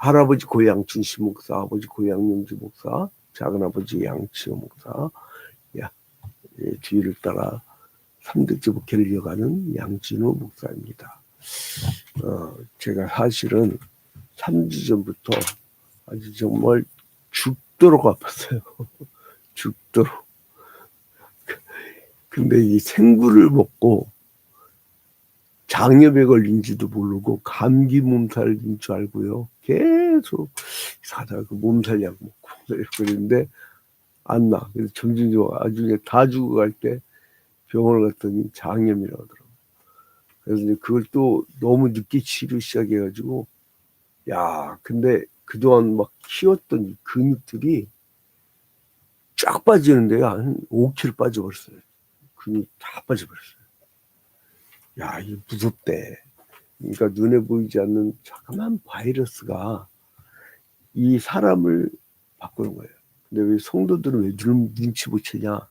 할아버지 고향 준시 목사, 아버지 고향 용지 목사, 작은아버지 양치호 목사, 뒤를 따라 3대째 목회를 이어가는 양진호 목사입니다. 제가 사실은 3주 전부터 아주 정말 죽도록 아팠어요. 죽도록. 근데 이 생구를 먹고 장염에 걸린지도 모르고 감기 몸살인 줄 알고요. 계속 사다가 그 몸살약 먹고 그랬는데 안 나. 그래서 점점 나중에 다 죽어갈 때 병원을 갔더니 장염이라고 하더라고요. 그래서 이제 그걸 또 너무 늦게 치료 시작해가지고 근데 그동안 막 키웠던 이 근육들이 쫙 빠지는데요. 한 5kg 빠져버렸어요. 근육 다 빠져버렸어요. 이게 무섭대. 그러니까 눈에 보이지 않는 자그마한 바이러스가 이 사람을 바꾸는 거예요. 근데 왜 성도들은 왜 눈치 못 채냐?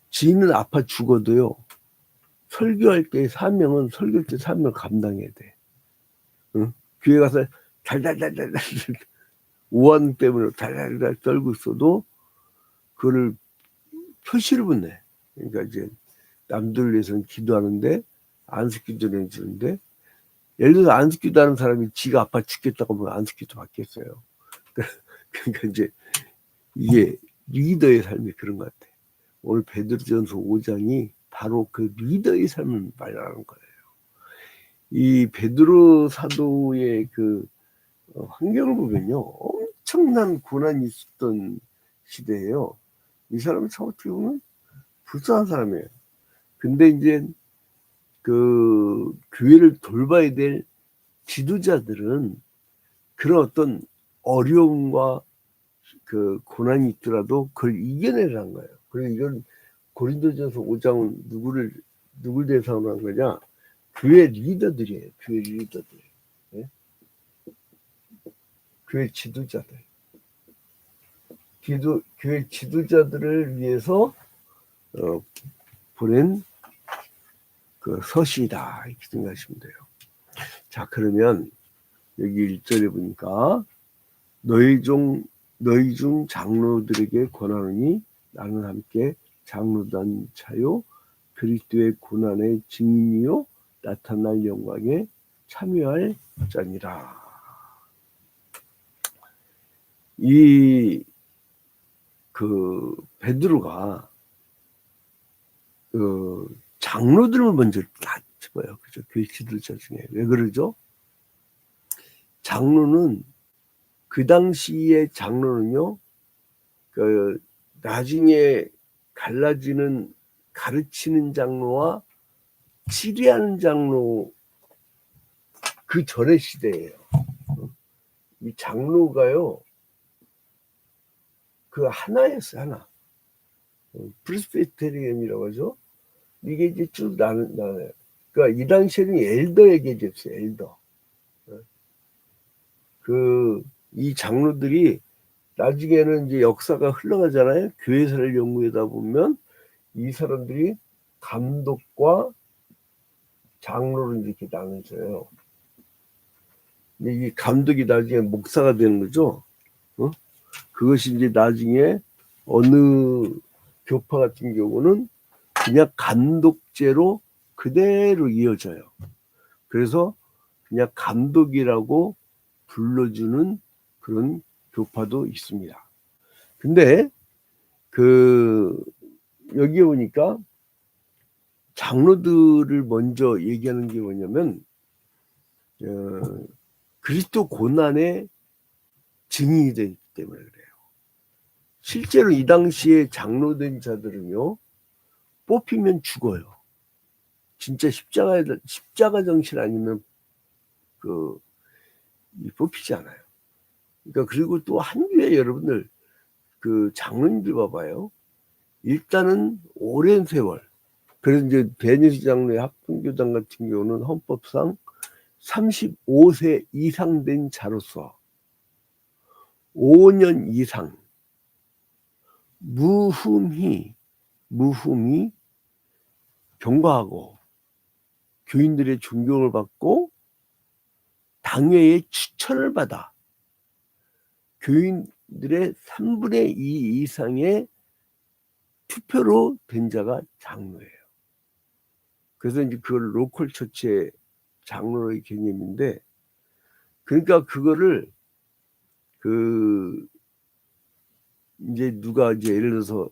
지는 아파 죽어도요. 설교할 때 사명은 설교할 때 사명을 감당해야 돼. 응? 교회 가서 달달달달달 오한 때문에 달달달 떨고 있어도 그거를 표시를 붙네. 그러니까 이제 남들 위해서는 기도하는데 안식기도 해주는데 예를 들어서 안식기도 하는 사람이 지가 아파 죽겠다고 하면 안식기도 받겠어요. 그러니까 이제 이게 리더의 삶이 그런 것 같아. 오늘 베드로전서 5장이 바로 그 리더의 삶을 말하는 거예요. 이 베드로 사도의 그 환경을 보면요, 엄청난 고난이 있었던 시대예요. 이 사람은 참 어떻게 보면 불쌍한 사람이에요. 근데 이제 그 교회를 돌봐야 될 지도자들은 그런 어떤 어려움과 그 고난이 있더라도 그걸 이겨내라는 거예요. 그래서 이건 고린도전서 5장은 누굴 대상으로 한 거냐? 교회 리더들이에요. 교회 리더들. 네? 교회 지도자들. 교회 지도자들을 위해서 보낸 그 서시다 이렇게 생각하시면 돼요. 자, 그러면 여기 1절에 보니까 너희 중 장로들에게 권하노니 나는 함께 장로단 차요 그리스도의 고난의 증인이요 나타날 영광에 참여할 자니라. 이 그 베드로가 그 장로들을 먼저 다 집어요. 그죠? 교회 지도자 중에. 왜 그러죠? 장로는 그 당시의 장로는요, 그 나중에 갈라지는 가르치는 장로와 치리하는 장로 그 전의 시대예요. 이 장로가요, 그 하나였어요, 하나. 프레스비테리언이라고 하죠. 이게 이제 쭉 나눠요. 그러니까 이 당시에는 엘더 얘기했어요, 엘더. 이 장로들이 나중에는 이제 역사가 흘러가잖아요. 교회사를 연구하다 보면 이 사람들이 감독과 장로를 이렇게 나눠져요. 근데 이 감독이 나중에 목사가 되는 거죠. 그것이 이제 나중에 어느 교파 같은 경우는 그냥 감독제로 그대로 이어져요. 그래서 그냥 감독이라고 불러주는 그런 교파도 있습니다. 근데 여기에 보니까 장로들을 먼저 얘기하는 게 뭐냐면 그리스도 고난의 증인이 되기 때문에 그래요. 실제로 이 당시에 장로된 자들은요, 뽑히면 죽어요. 진짜 십자가 정신 아니면 뽑히지 않아요. 그러니까 그리고 또 한 교회 여러분들 그 장로님들 봐봐요. 일단은 오랜 세월. 그래서 이제 베니스 장로의 합동교장 같은 경우는 헌법상 35세 이상 된 자로서 5년 이상 무흠히 경과하고 교인들의 존경을 받고 당회의 추천을 받아 교인들의 3분의 2 이상의 투표로 된 자가 장로예요. 그래서 이제 그걸 로컬 처치의 장로의 개념인데, 그러니까 그거를 이제 누가 이제 예를 들어서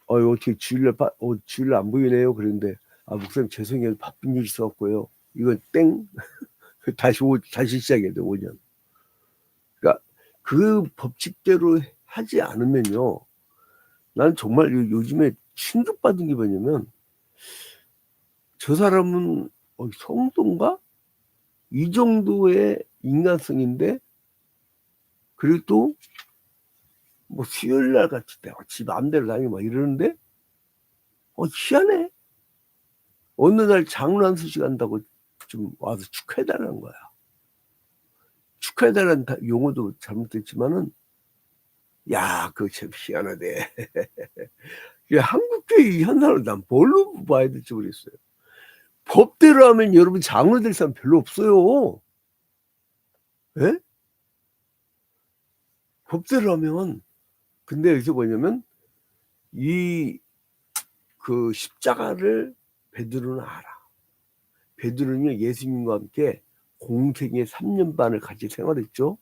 어떻게 주일날 안 보이네요. 그런데 목사님 죄송해요. 바쁜 일 있어갖고요. 이건 땡. 다시 시작해야 돼, 5년. 그러니까 그 법칙대로 하지 않으면요. 난 정말 요즘에 충격받은 게 뭐냐면, 저 사람은 성도인가? 이 정도의 인간성인데, 그리고 또 뭐 수요일날 같이 지 마음대로 다니고 막 이러는데, 희한해. 어느 날 장로 한 수씩 한다고 좀 와서 축하해달라는 거야. 축하해달라는 용어도 잘못됐지만은, 야, 그거 참 희한하대. 한국교회 이 현상을 난 뭘로 봐야 될지 모르겠어요. 법대로 하면 여러분 장로 될 사람 별로 없어요. 예? 법대로 하면. 근데 여기서 뭐냐면, 그 십자가를 베드로는 알아. 베드로는 예수님과 함께 공생의 3년 반을 같이 생활했죠.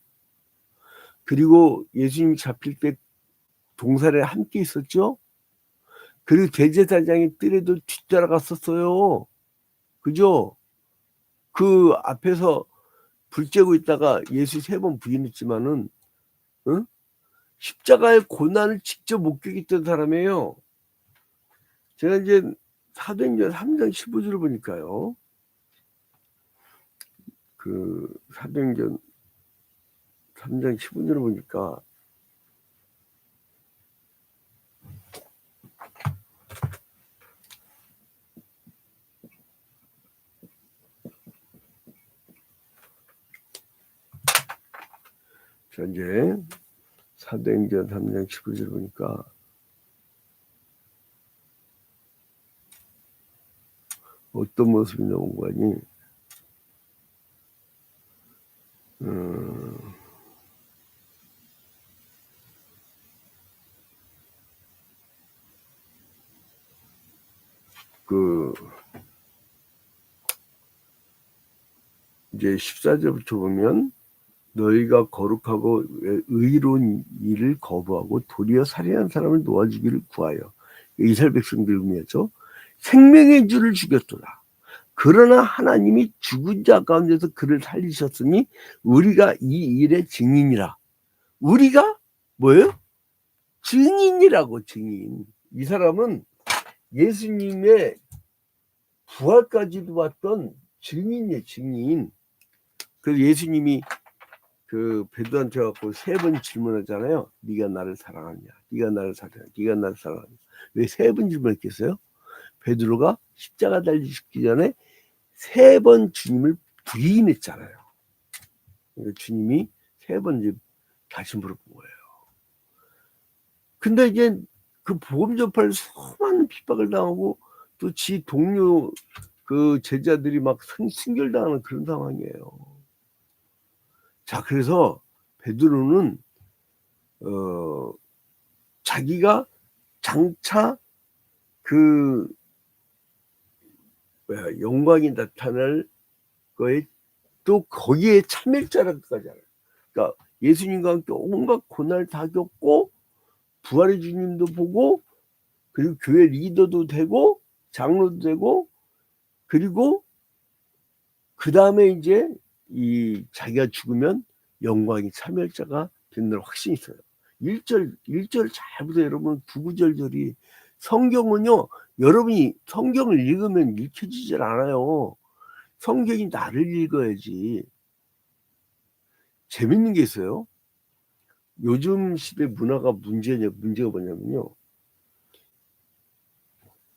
그리고 예수님이 잡힐 때 동산에 함께 있었죠. 그리고 대제사장의 뜰에도 뒤따라갔었어요. 그죠? 그 앞에서 불 쬐고 있다가 예수 3번 부인했지만은, 응? 십자가의 고난을 직접 목격했던 사람이에요. 제가 이제 사도행전 3장 15절을 보니까요. 사도행전 3장 15절을 보니까, 자, 이제 사도행전 3장 15절을 보니까, 어떤 모습이 나온 거니? 이제 14절부터 보면, 너희가 거룩하고 의로운 일을 거부하고 도리어 살인한 사람을 놓아주기를 구하여, 이스라엘 백성들 의미였죠. 생명의 주를 죽였도다. 그러나 하나님이 죽은 자 가운데서 그를 살리셨으니 우리가 이 일의 증인이라. 우리가 뭐예요? 증인이라고. 증인. 이 사람은 예수님의 부활까지도 봤던 증인이에요. 증인. 그래서 예수님이 베드로한테 갖고 3번 질문하잖아요. 네가 나를 사랑하냐? 네가 나를 사랑하냐? 네가 나를 사랑하냐? 왜 3번 질문했겠어요? 베드로가 십자가 달리 죽기 전에 3번 주님을 부인했잖아요. 그러니까 주님이 3번 다시 물어본 거예요. 근데 이제 그 복음 전파를 수많은 핍박을 당하고 또 지 동료 제자들이 막 순결당하는 그런 상황이에요. 자, 그래서 베드로는 자기가 장차 영광이 나타날 거에 또 거기에 참여자라까지 알아요. 그러니까 예수님과 함께 온갖 고난을 다 겪고 부활의 주님도 보고, 그리고 교회 리더도 되고 장로도 되고, 그리고 그 다음에 이제 자기가 죽으면 영광이 참여자가 된다는 확신이 있어요. 1절 잘 보세요. 여러분. 구구절절이 성경은요, 여러분이 성경을 읽으면 읽혀지질 않아요. 성경이 나를 읽어야지. 재밌는 게 있어요. 요즘 시대 문화가 문제가 뭐냐면요,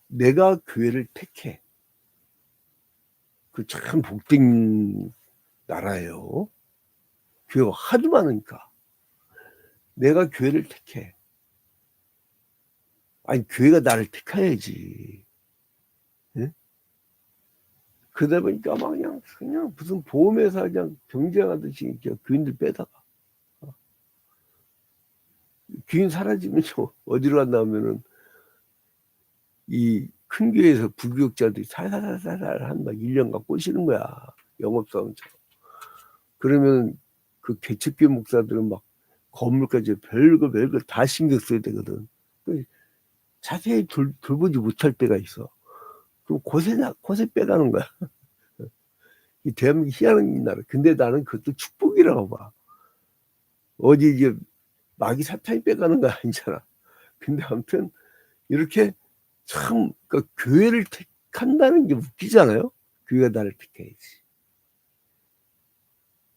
내가 교회를 택해. 그 참 복된 나라예요. 교회가 하도 많으니까. 내가 교회를 택해. 아니, 교회가 나를 택해야지. 네? 그러다 보니까 막 그냥 무슨 보험회사 그냥 경쟁하듯이 교인들 빼다가 교인 사라지면 어디로 갔나 하면은 이 큰 교회에서 부교육자들이 살살살살 한 막 1년간 꼬시는 거야. 영업사원처럼. 그러면 그 개척교회 목사들은 막 건물까지 별거 다 신경 써야 되거든. 자세히 돌보지 못할 때가 있어. 그럼 곳에 빼가는 거야. 이 대한민국 희한한 나라. 근데 나는 그것도 축복이라고 봐. 어디 이제 마귀 사탄이 빼가는 거 아니잖아. 근데 아무튼 이렇게 참 그러니까 교회를 택한다는 게 웃기잖아요. 교회가 나를 택해야지.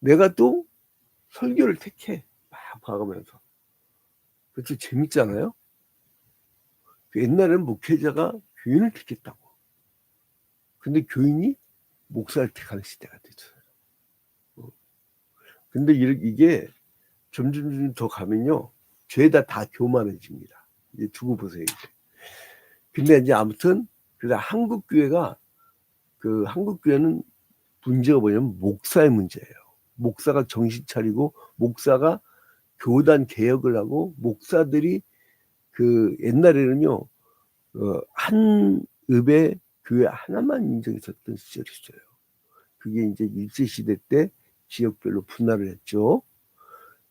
내가 또 설교를 택해. 막 봐가면서. 그것도 재밌잖아요. 옛날에는 목회자가 교인을 택했다고. 근데 교인이 목사를 택하는 시대가 됐어요. 근데 이게 점점 더 가면요. 죄다 다 교만해집니다. 이제 두고 보세요. 이제. 근데 이제 아무튼 그래서 한국교회는 문제가 뭐냐면 목사의 문제예요. 목사가 정신 차리고 목사가 교단 개혁을 하고 목사들이 그 옛날에는요 한 읍에 교회 하나만 인정했었던 시절이 있어요. 그게 이제 일제시대 때 지역별로 분할을 했죠.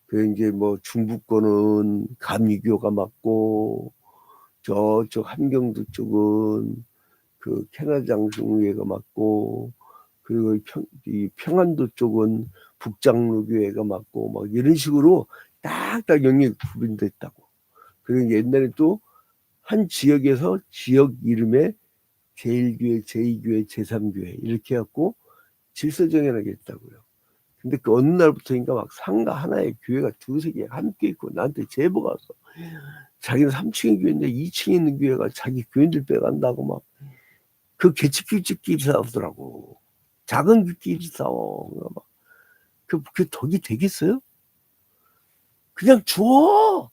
그 이제 뭐 중부권은 감리교가 맞고 저쪽 함경도 쪽은 그 캐나장성교회가 맞고 그리고 이 평안도 쪽은 북장로교회가 맞고 막 이런 식으로 딱딱 영역이 구분됐다고. 그리고 옛날에 또 한 지역에서 지역 이름에 제1교회, 제2교회, 제3교회 이렇게 해갖고 질서 정연하게 했다고요. 근데 그 어느 날부터인가 막 상가 하나에 교회가 두세 개 함께 있고 나한테 제보가 왔어. 자기는 3층의 교회인데 2층에 있는 교회가 자기 교인들 빼간다고 막 그 개척교회끼리 싸우더라고. 작은 교회끼리 싸워. 막 그 덕이 되겠어요? 그냥 줘.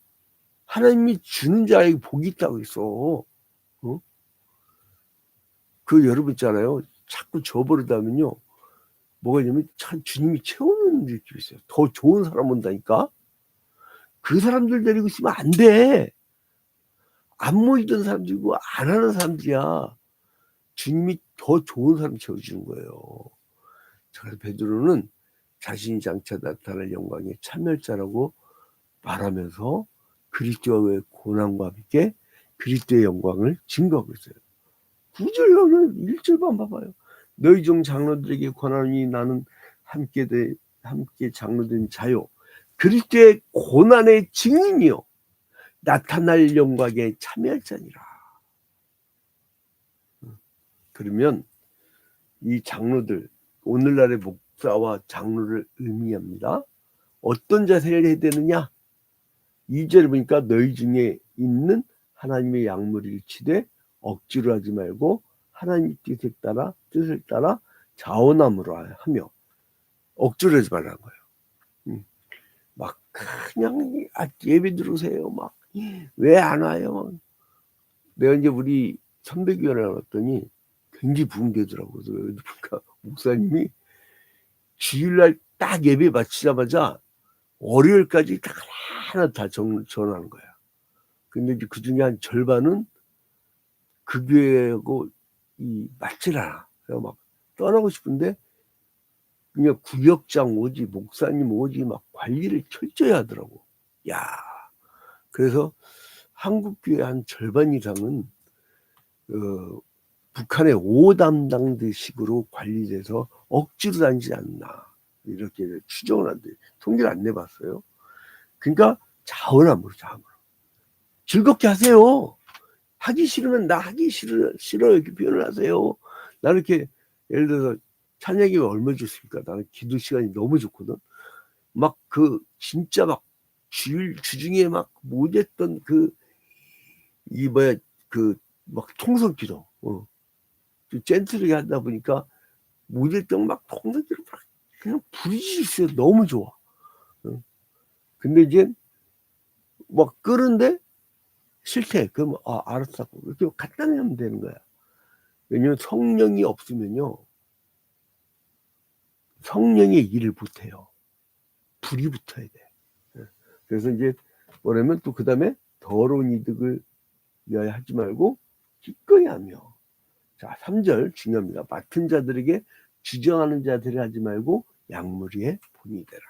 하나님이 주는 자에게 복이 있다고 했어. 어? 그 여러분 있잖아요. 자꾸 줘버리다 하면요. 뭐가 있냐면 참 주님이 채우는 느낌이 있어요. 더 좋은 사람 온다니까. 그 사람들 데리고 있으면 안 돼. 안 모이던 사람들이고 안 하는 사람들이야. 주님이 더 좋은 사람 채워주는 거예요. 그래서 베드로는 자신이 장차 나타날 영광의 참여자라고 말하면서 그리스도의 고난과 함께 그리스도의 영광을 증거하고 있어요. 9절 1절만 봐봐요. 너희 중 장로들에게 권하니 나는 함께 장로된 자요. 그리스도의 고난의 증인이요. 나타날 영광에 참여할 자니라. 그러면 이 장로들, 오늘날의 목사와 장로를 의미합니다. 어떤 자세를 해야 되느냐? 2절에 보니까 너희 중에 있는 하나님의 약물을 치되 억지로 하지 말고 하나님 뜻을 따라 자원함으로 하며 억지로 하지 말라는 거예요. 막 그냥 예배 들으세요. 막 왜 안 와요? 내가 이제 우리 선배교회를 나왔더니 굉장히 부흥되더라고요. 그러니까 목사님이 주일날 딱 예배 마치자마자 월요일까지 딱 하나 다 전하는 거야. 근데 이제 그 중에 한 절반은 그 교회하고 맞질 않아. 그래서 막 떠나고 싶은데 그냥 구역장 오지 목사님 오지 막 관리를 철저히 하더라고. 야, 그래서 한국 교회 한 절반 이상은 북한의 5담당들식으로 관리돼서 억지로 다니지 않나 이렇게 추정을 한대. 통계를 안 내봤어요. 그러니까 자원함으로 즐겁게 하세요. 하기 싫으면 나 하기 싫어 이렇게 표현을 하세요. 나는 이렇게 예를 들어서 찬양이가 얼마 줬습니까? 나는 기도 시간이 너무 좋거든. 막 진짜 막 주중에 막 못했던 막 통성기도 젠틀하게 하다 보니까 못했던 막 통성기를 막 그냥 부르짖으세요. 너무 좋아. 근데 이제 막 끄는데 싫대. 그럼 알았어. 이렇게 갖다 내면 되는 거야. 왜냐면 성령이 없으면요 성령의 일을 못해요. 불이 붙어야 돼. 그래서 이제 뭐냐면 또 그 다음에 더러운 이득을 위하여 하지 말고 기꺼이 하며. 자, 3절 중요합니다. 맡은 자들에게 주장하는 자들이 하지 말고 양무리의 본이 되라.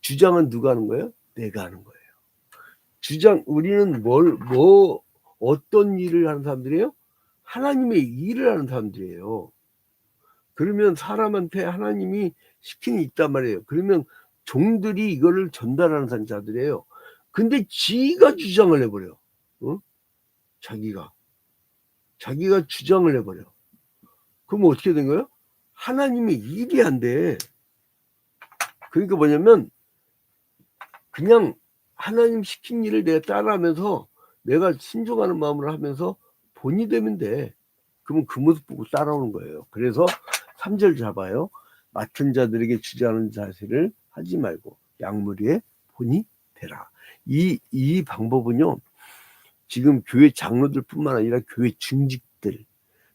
주장은 누가 하는 거예요? 내가 하는 거예요. 우리는 어떤 일을 하는 사람들이에요? 하나님의 일을 하는 사람들이에요. 그러면 사람한테 하나님이 시키는 게 있단 말이에요. 그러면 종들이 이거를 전달하는 자들이에요. 근데 지가 주장을 해버려. 어? 자기가 주장을 해버려. 그럼 어떻게 된 거예요? 하나님의 일이 안 돼. 그러니까 뭐냐면 그냥 하나님 시킨 일을 내가 따라하면서 내가 순종하는 마음으로 하면서 본이 되면 돼. 그러면 그 모습 보고 따라오는 거예요. 그래서 3절 잡아요. 맡은 자들에게 주장하는 자세를 하지 말고 양무리의 본이 되라. 이 방법은요. 지금 교회 장로들뿐만 아니라 교회 중직들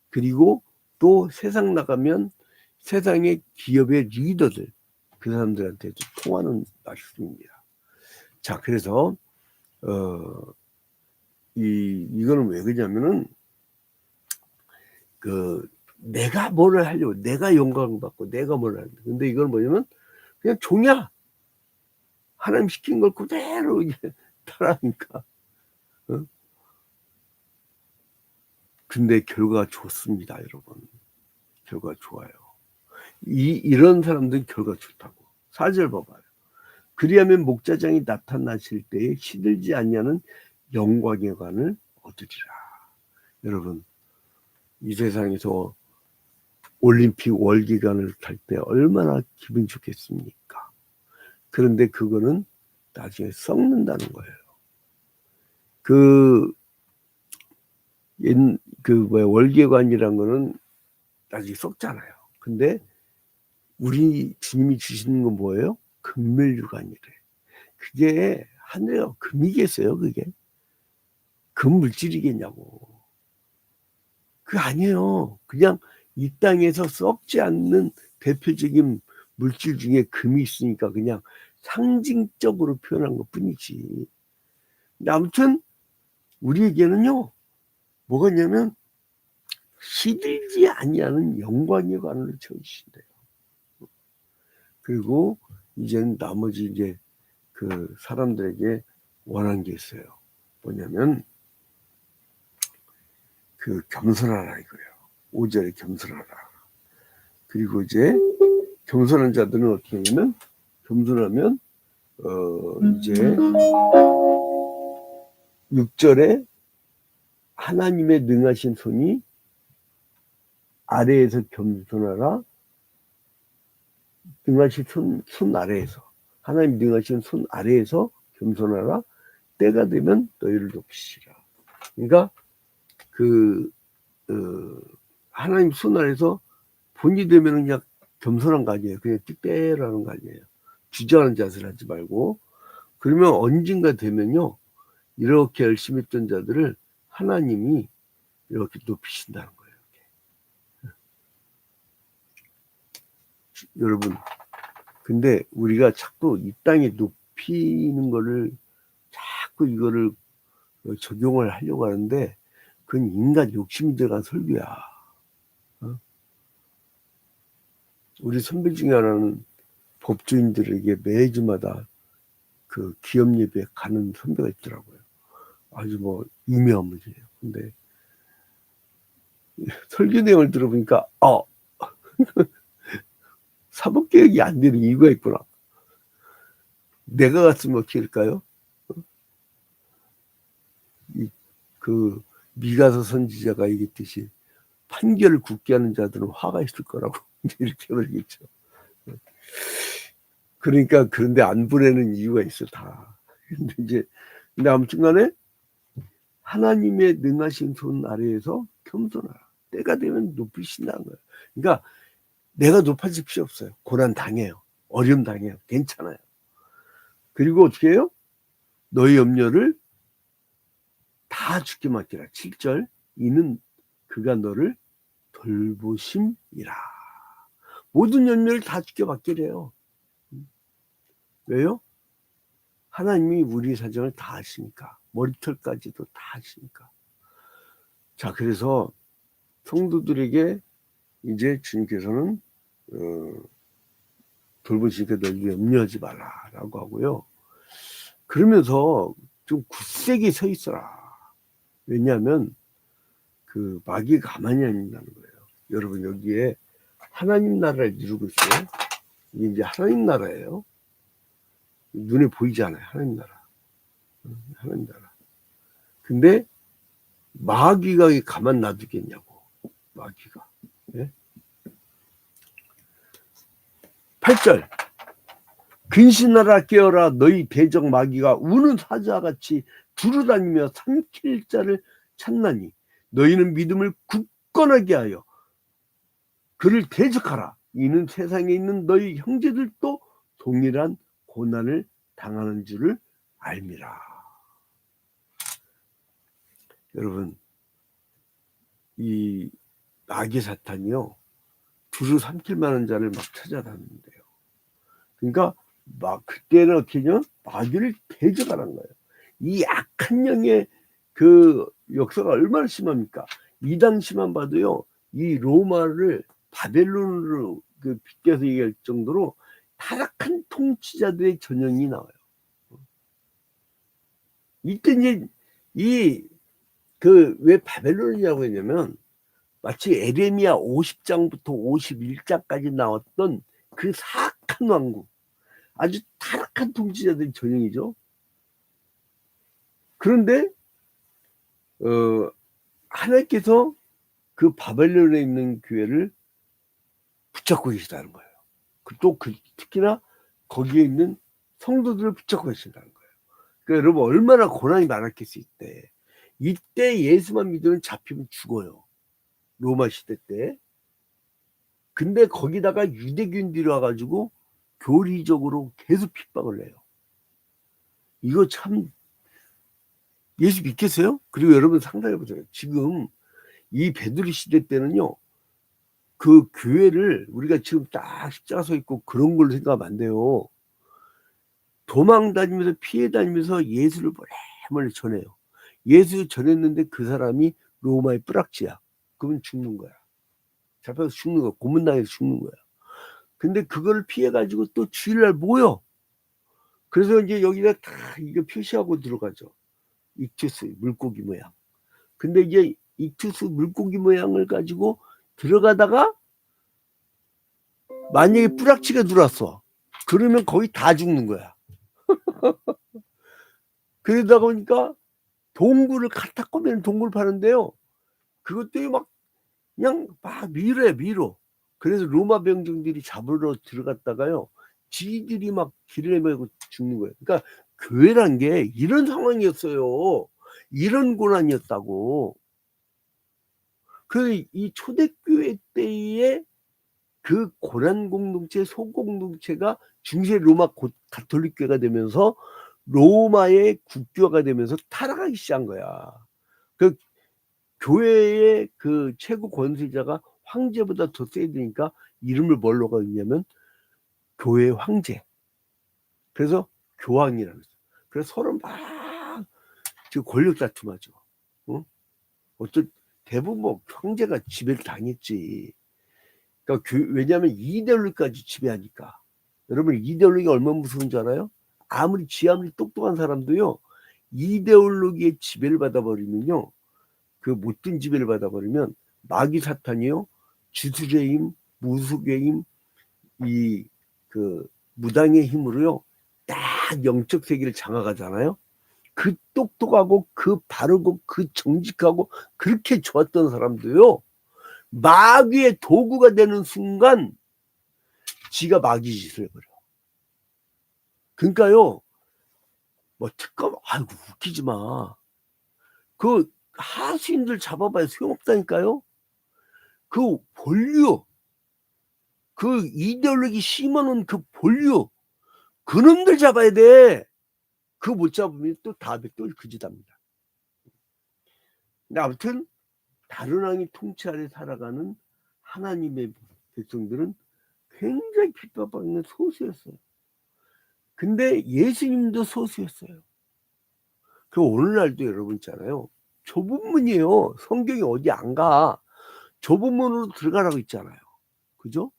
그리고 또 세상 나가면 세상의 기업의 리더들 그 사람들한테도 통하는 말씀입니다. 자, 그래서 이거는 왜 그러냐면은 내가 뭘 하려고 내가 영광 받고 내가 뭘 하려고 근데 이건 뭐냐면 그냥 종이야. 하나님 시킨 걸 그대로 따라하니까. 근데 결과가 좋습니다, 여러분. 결과 좋아요. 이런 사람들은 결과 좋다고. 4절 봐봐요. 그리하면 목자장이 나타나실 때에 시들지 않냐는 영광의 관을 얻으리라. 여러분, 이 세상에서 올림픽 월기관을 탈 때 얼마나 기분 좋겠습니까? 그런데 그거는 나중에 썩는다는 거예요. 월계관이란 거는 나중에 썩잖아요. 근데 우리 주님이 주시는 건 뭐예요? 금멸유관이래. 그게 하늘에 금이겠어요, 그게? 금물질이겠냐고. 그거 아니에요. 그냥 이 땅에서 썩지 않는 대표적인 물질 중에 금이 있으니까 그냥 상징적으로 표현한 것 뿐이지. 근데 아무튼 우리에게는요, 뭐가 있냐면 시들지 아니하는 영광의 관을 채우신대요. 그리고 이제는 나머지 이제 그 사람들에게 원한 게 있어요. 뭐냐면 겸손하라 이거예요. 5절에 겸손하라. 그리고 이제 겸손한 자들은 어떻게 하냐면 겸손하면 이제 6절에 하나님의 능하신 손이 아래에서 겸손하라. 능하신 손 아래에서 하나님 능하신 손 아래에서 겸손하라. 때가 되면 너희를 높이시라. 그러니까 하나님 손 아래에서 본이 되면 그냥 겸손한 거 아니에요. 그냥 띠빼라는 거 아니에요. 주저하는 자세를 하지 말고. 그러면 언젠가 되면요. 이렇게 열심히 했던 자들을 하나님이 이렇게 높이신다는 거예요. 여러분, 근데 우리가 자꾸 이 땅에 높이는 거를 자꾸 이거를 적용을 하려고 하는데 그건 인간 욕심이 들어간 설교야. 우리 선배 중에 하나는 법조인들에게 매주마다 그 기업 예배에 가는 선배가 있더라고요. 아주 뭐 유명한 분이에요. 근데 설교 내용을 들어보니까 사법개혁이 안 되는 이유가 있구나. 내가 갔으면 어떻게 할까요? 미가서 선지자가 얘기했듯이 판결을 굳게 하는 자들은 화가 있을 거라고 이렇게 말했죠. 그러니까 그런데 안 보내는 이유가 있어 다. 근데 아무튼간에 하나님의 능하신 손 아래에서 겸손하라. 때가 되면 높이신다는 거예요. 그러니까 내가 높아질 필요 없어요. 고난 당해요. 어려움 당해요. 괜찮아요. 그리고 어떻게 해요? 너희 염려를 다 주께 맡기라. 7절 이는 그가 너를 돌보심이라. 모든 열매를 다 지켜받기래요. 왜요? 하나님이 우리 사정을 다 아시니까. 머리털까지도 다 아시니까. 자, 그래서 성도들에게 이제 주님께서는 돌보시니까 너희 염려하지 말라라고 하고요. 그러면서 좀 굳세게 서 있어라. 왜냐하면 그 마귀가 가만히 안 있다는 거예요. 여러분, 여기에 하나님 나라를 이루고 있어요. 이게 이제 하나님 나라예요. 눈에 보이지 않아요. 하나님 나라. 하나님 나라. 근데 마귀가 가만 놔두겠냐고. 마귀가. 예? 8절. 근신하라 깨어라. 너희 대적 마귀가 우는 사자같이 두루다니며 삼킬 자를 찾나니 너희는 믿음을 굳건하게 하여 그를 대적하라. 이는 세상에 있는 너희 형제들도 동일한 고난을 당하는 줄을 알미라. 여러분, 이 마귀 사탄이요, 두루 삼킬 만한 자를 막 찾아다니는데요. 그러니까 막 그때는 어떻게 하냐면 마귀를 대적하라는 거예요. 이 악한 영의 그 역사가 얼마나 심합니까? 이 당시만 봐도요, 이 로마를 바벨론으로 그 빗대서 얘기할 정도로 타락한 통치자들의 전형이 나와요. 이때 이제 왜 바벨론이라고 했냐면 마치 에레미야 50장부터 51장까지 나왔던 그 사악한 왕국, 아주 타락한 통치자들의 전형이죠. 그런데 하나님께서 그 바벨론에 있는 교회를 붙잡고 계시다는 거예요. 또 특히나 거기에 있는 성도들을 붙잡고 계신다는 거예요. 그러니까 여러분, 얼마나 고난이 많았겠어요. 이때 예수만 믿으면 잡히면 죽어요. 로마 시대 때. 근데 거기다가 유대교인들이 와가지고 교리적으로 계속 핍박을 해요. 이거 참 예수 믿겠어요? 그리고 여러분 상상해보세요. 지금 이 베드로 시대 때는요, 그 교회를 우리가 지금 딱 십자가 서 있고 그런 걸로 생각하면 안 돼요. 도망 다니면서 피해 다니면서 예수를 멀리 전해요. 예수 전했는데 그 사람이 로마의 뿌락지야. 그러면 죽는 거야. 잡혀서 죽는 거야. 고문당해서 죽는 거야. 근데 그걸 피해가지고 또 주일날 모여. 그래서 이제 여기다 다 이거 표시하고 들어가죠. 익투스, 물고기 모양. 근데 이제 익투스 물고기 모양을 가지고 들어가다가 만약에 뿌락치가 들어왔어. 그러면 거의 다 죽는 거야. 그러다 보니까 동굴을 갖다 꼬매는 동굴 파는데요. 그것도 막 그냥 막 밀어. 그래서 로마 병정들이 잡으러 들어갔다가요, 지들이 막 길을 헤매고 죽는 거예요. 그러니까 교회란 게 이런 상황이었어요. 이런 고난이었다고. 그 이 초대교회 때의 그 고난 공동체, 소공동체가 중세 로마 가톨릭교회가 되면서 로마의 국교가 되면서 타락하기 시작한 거야. 그 교회의 그 최고 권세자가 황제보다 더 세야 되니까 이름을 뭘로 가냐면 교회 황제. 그래서 교황이라고 했어요. 그래서 서로 막 지금 권력 다툼하죠. 어떤 대부분 뭐 황제가 지배를 당했지. 그러니까 왜냐하면 이데올로기까지 지배하니까. 여러분, 이데올로기가 얼마나 무서운 줄 알아요? 아무리 똑똑한 사람도요, 이데올로기의 지배를 받아버리면요, 그 못된 지배를 받아버리면 마귀 사탄이요, 주술의 힘, 무속의 힘, 그 무당의 힘으로요, 딱 영적 세계를 장악하잖아요. 그 똑똑하고 그 바르고 그 정직하고 그렇게 좋았던 사람도요, 마귀의 도구가 되는 순간 지가 마귀 짓을 해버려. 그러니까요, 뭐 특검, 아이고 웃기지 마. 그 하수인들 잡아봐야 소용없다니까요. 그 본류, 그 이데올로기 심어놓은 그 본류, 그놈들 잡아야 돼. 그거 못 잡으면 또 다음에 또 그짓합니다. 근데 아무튼 다른 왕이 통치 아래 살아가는 하나님의 백성들은 굉장히 핍박받는 소수였어요. 근데 예수님도 소수였어요. 그 오늘날도 여러분 있잖아요. 좁은 문이에요. 성경이 어디 안 가. 좁은 문으로 들어가라고 했잖아요. 그죠?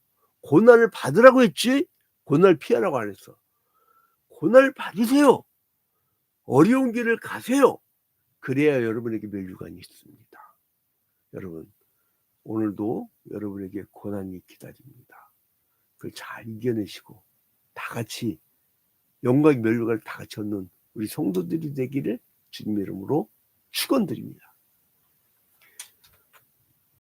고난을 받으라고 했지 고난을 피하라고 안 했어. 고난을 받으세요. 어려운 길을 가세요. 그래야 여러분에게 면류관이 있습니다. 여러분 오늘도 여러분에게 고난이 기다립니다. 그걸 잘 이겨내시고 다 같이 영광의 면류관을 다 같이 얻는 우리 성도들이 되기를 주님의 이름으로 축원드립니다.